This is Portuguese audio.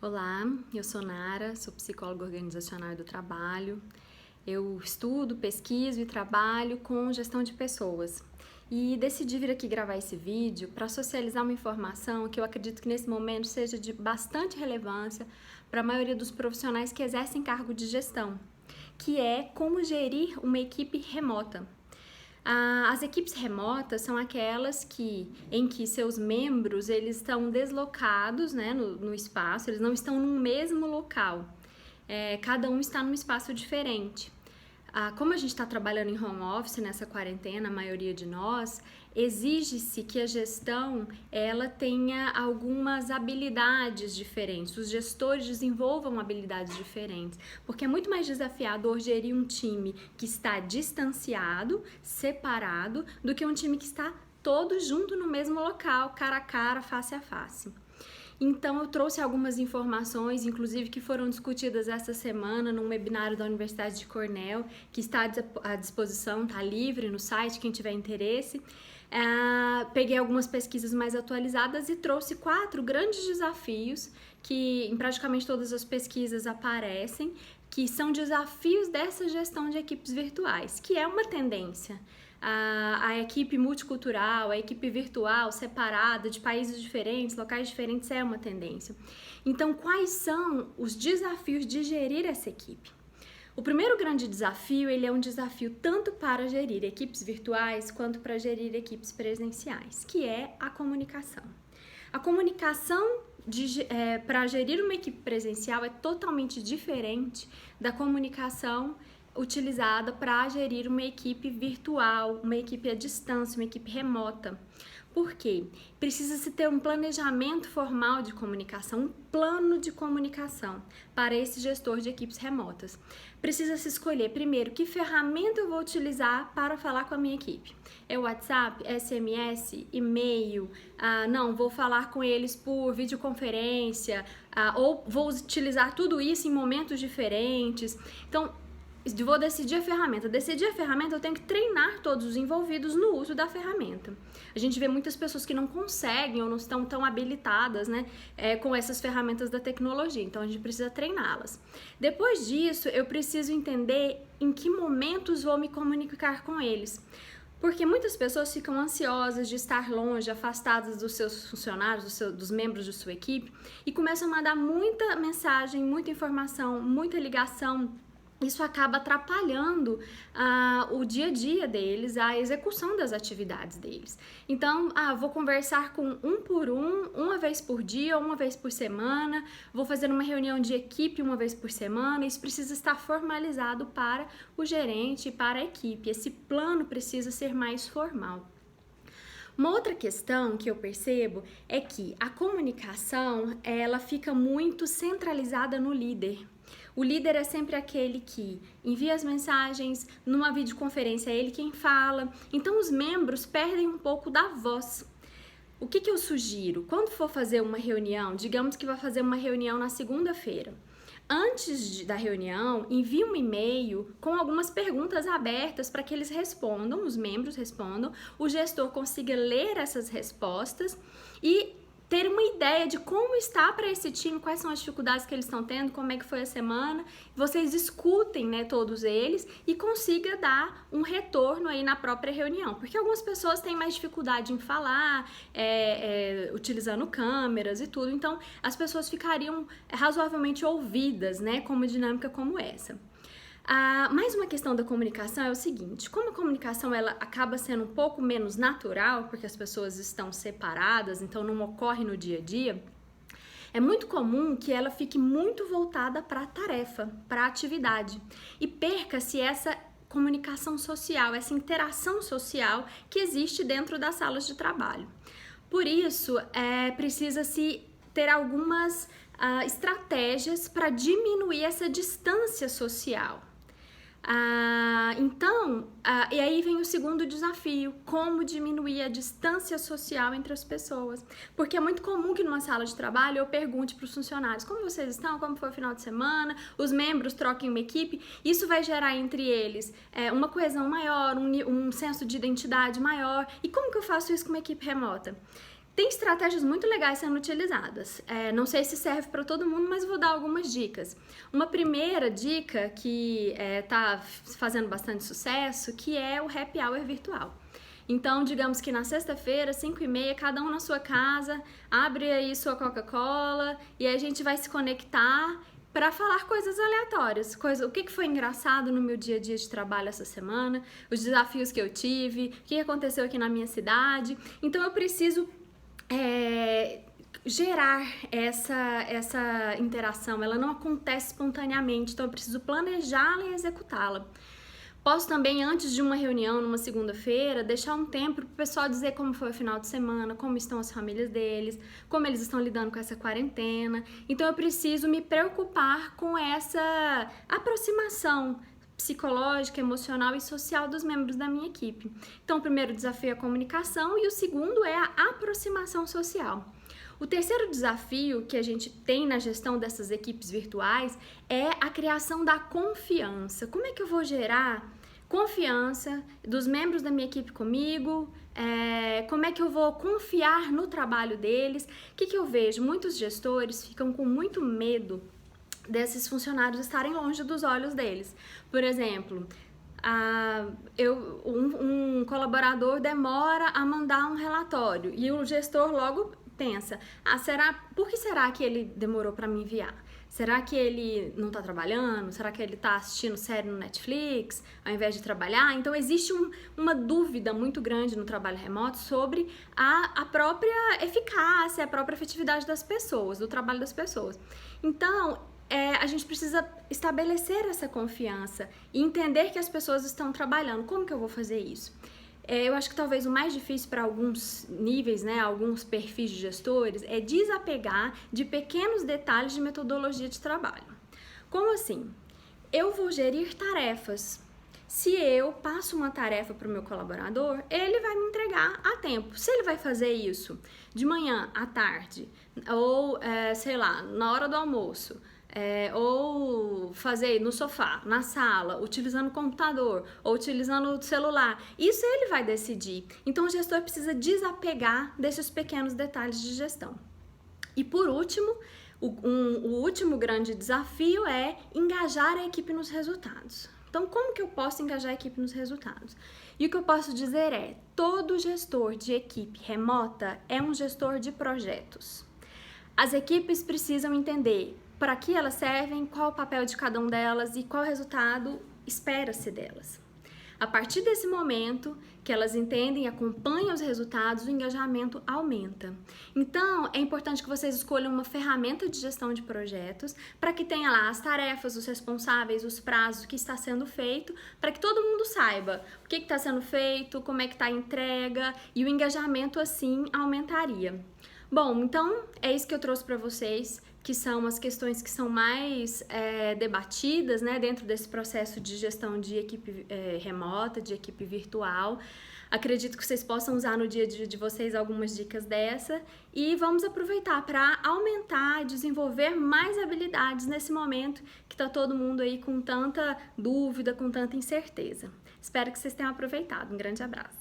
Olá, eu sou Nara, sou psicóloga organizacional do trabalho. Eu estudo, pesquiso e trabalho com gestão de pessoas. E decidi vir aqui gravar esse vídeo para socializar uma informação que eu acredito que nesse momento seja de bastante relevância para a maioria dos profissionais que exercem cargo de gestão, que é como gerir uma equipe remota. As equipes remotas são aquelas em que seus membros eles estão deslocados, né, no espaço, eles não estão no mesmo local. Cada um está num espaço diferente. Como a gente está trabalhando em home office nessa quarentena, a maioria de nós, exige-se que a gestão ela tenha algumas habilidades diferentes, os gestores desenvolvam habilidades diferentes, porque é muito mais desafiador gerir um time que está distanciado, separado, do que um time que está todo junto no mesmo local, cara a cara, face a face. Então eu trouxe algumas informações, inclusive que foram discutidas essa semana num webinário da Universidade de Cornell, que está à disposição, está livre no site, quem tiver interesse. Peguei algumas pesquisas mais atualizadas e trouxe 4 grandes desafios que em praticamente todas as pesquisas aparecem, que são desafios dessa gestão de equipes virtuais, que é uma tendência. A equipe multicultural, a equipe virtual, separada, de países diferentes, locais diferentes, é uma tendência. Então, quais são os desafios de gerir essa equipe? O primeiro grande desafio, ele é um desafio tanto para gerir equipes virtuais quanto para gerir equipes presenciais, que é a comunicação. A comunicação para gerir uma equipe presencial é totalmente diferente da comunicação utilizada para gerir uma equipe virtual, uma equipe à distância, uma equipe remota. Por quê? Precisa-se ter um planejamento formal de comunicação, um plano de comunicação para esse gestor de equipes remotas. Precisa-se escolher primeiro que ferramenta eu vou utilizar para falar com a minha equipe. É WhatsApp, SMS, e-mail, não, vou falar com eles por videoconferência, ou vou utilizar tudo isso em momentos diferentes. Então, vou decidir a ferramenta. Decidir a ferramenta, eu tenho que treinar todos os envolvidos no uso da ferramenta. A gente vê muitas pessoas que não conseguem ou não estão tão habilitadas, né, com essas ferramentas da tecnologia. Então, a gente precisa treiná-las. Depois disso, eu preciso entender em que momentos vou me comunicar com eles. Porque muitas pessoas ficam ansiosas de estar longe, afastadas dos seus funcionários, dos membros de sua equipe, e começam a mandar muita mensagem, muita informação, muita ligação. Isso acaba atrapalhando o dia a dia deles, a execução das atividades deles. Então, vou conversar com um por um, uma vez por dia, uma vez por semana, vou fazer uma reunião de equipe uma vez por semana. Isso precisa estar formalizado para o gerente e para a equipe. Esse plano precisa ser mais formal. Uma outra questão que eu percebo é que a comunicação ela fica muito centralizada no líder. O líder é sempre aquele que envia as mensagens, numa videoconferência é ele quem fala, então os membros perdem um pouco da voz. O que eu sugiro? Quando for fazer uma reunião, digamos que vai fazer uma reunião na segunda-feira, antes da reunião, envie um e-mail com algumas perguntas abertas para que eles respondam, os membros respondam, o gestor consiga ler essas respostas e ter uma ideia de como está para esse time, quais são as dificuldades que eles estão tendo, como é que foi a semana. Vocês escutem, né, todos eles e consiga dar um retorno aí na própria reunião, porque algumas pessoas têm mais dificuldade em falar, utilizando câmeras e tudo, então as pessoas ficariam razoavelmente ouvidas, né, com uma dinâmica como essa. Mais uma questão da comunicação é o seguinte: como a comunicação ela acaba sendo um pouco menos natural, porque as pessoas estão separadas, então não ocorre no dia a dia, é muito comum que ela fique muito voltada para a tarefa, para a atividade, e perca-se essa comunicação social, essa interação social que existe dentro das salas de trabalho. Por isso, precisa-se ter algumas estratégias para diminuir essa distância social. E aí vem o segundo desafio: como diminuir a distância social entre as pessoas. Porque é muito comum que numa sala de trabalho eu pergunte para os funcionários: como vocês estão? Como foi o final de semana? Os membros troquem uma equipe. Isso vai gerar entre eles uma coesão maior, um senso de identidade maior. E como que eu faço isso com uma equipe remota? Tem estratégias muito legais sendo utilizadas. Não sei se serve para todo mundo, mas vou dar algumas dicas. Uma primeira dica que está fazendo bastante sucesso, que é o happy hour virtual. Então, digamos que na sexta-feira, 5h30, cada um na sua casa, abre aí sua Coca-Cola e aí a gente vai se conectar para falar coisas aleatórias, o que foi engraçado no meu dia a dia de trabalho essa semana, os desafios que eu tive, o que aconteceu aqui na minha cidade. Então eu preciso gerar essa interação, ela não acontece espontaneamente, então eu preciso planejá-la e executá-la. Posso também, antes de uma reunião, numa segunda-feira, deixar um tempo para o pessoal dizer como foi o final de semana, como estão as famílias deles, como eles estão lidando com essa quarentena. Então eu preciso me preocupar com essa aproximação psicológica, emocional e social dos membros da minha equipe. Então o primeiro desafio é a comunicação e o segundo é a aproximação social. O terceiro desafio que a gente tem na gestão dessas equipes virtuais é a criação da confiança. Como é que eu vou gerar confiança dos membros da minha equipe comigo? Como é que eu vou confiar no trabalho deles? O que eu vejo? Muitos gestores ficam com muito medo desses funcionários estarem longe dos olhos deles. Por exemplo, um colaborador demora a mandar um relatório e o gestor logo pensa, por que será que ele demorou para me enviar? Será que ele não está trabalhando? Será que ele está assistindo série no Netflix ao invés de trabalhar? Então existe uma dúvida muito grande no trabalho remoto sobre a própria eficácia, a própria efetividade das pessoas, do trabalho das pessoas. Então a gente precisa estabelecer essa confiança e entender que as pessoas estão trabalhando. Como que eu vou fazer isso? Eu acho que talvez o mais difícil para alguns níveis, né, alguns perfis de gestores, é desapegar de pequenos detalhes de metodologia de trabalho. Como assim? Eu vou gerir tarefas. Se eu passo uma tarefa para o meu colaborador, ele vai me entregar a tempo. Se ele vai fazer isso de manhã, à tarde, ou sei lá, na hora do almoço, ou fazer no sofá, na sala, utilizando o computador ou utilizando o celular, isso ele vai decidir. Então o gestor precisa desapegar desses pequenos detalhes de gestão. E por último, o último grande desafio é engajar a equipe nos resultados. Então, como que eu posso engajar a equipe nos resultados? E o que eu posso dizer é, todo gestor de equipe remota é um gestor de projetos. As equipes precisam entender para que elas servem, qual o papel de cada uma delas e qual resultado espera-se delas. A partir desse momento que elas entendem e acompanham os resultados, o engajamento aumenta. Então, é importante que vocês escolham uma ferramenta de gestão de projetos para que tenha lá as tarefas, os responsáveis, os prazos, o que está sendo feito, para que todo mundo saiba o que está sendo feito, como é que está a entrega e o engajamento assim aumentaria. Bom, então é isso que eu trouxe para vocês, que são as questões que são mais debatidas, né, dentro desse processo de gestão de equipe remota, de equipe virtual. Acredito que vocês possam usar no dia a dia de vocês algumas dicas dessa e vamos aproveitar para aumentar e desenvolver mais habilidades nesse momento que está todo mundo aí com tanta dúvida, com tanta incerteza. Espero que vocês tenham aproveitado. Um grande abraço.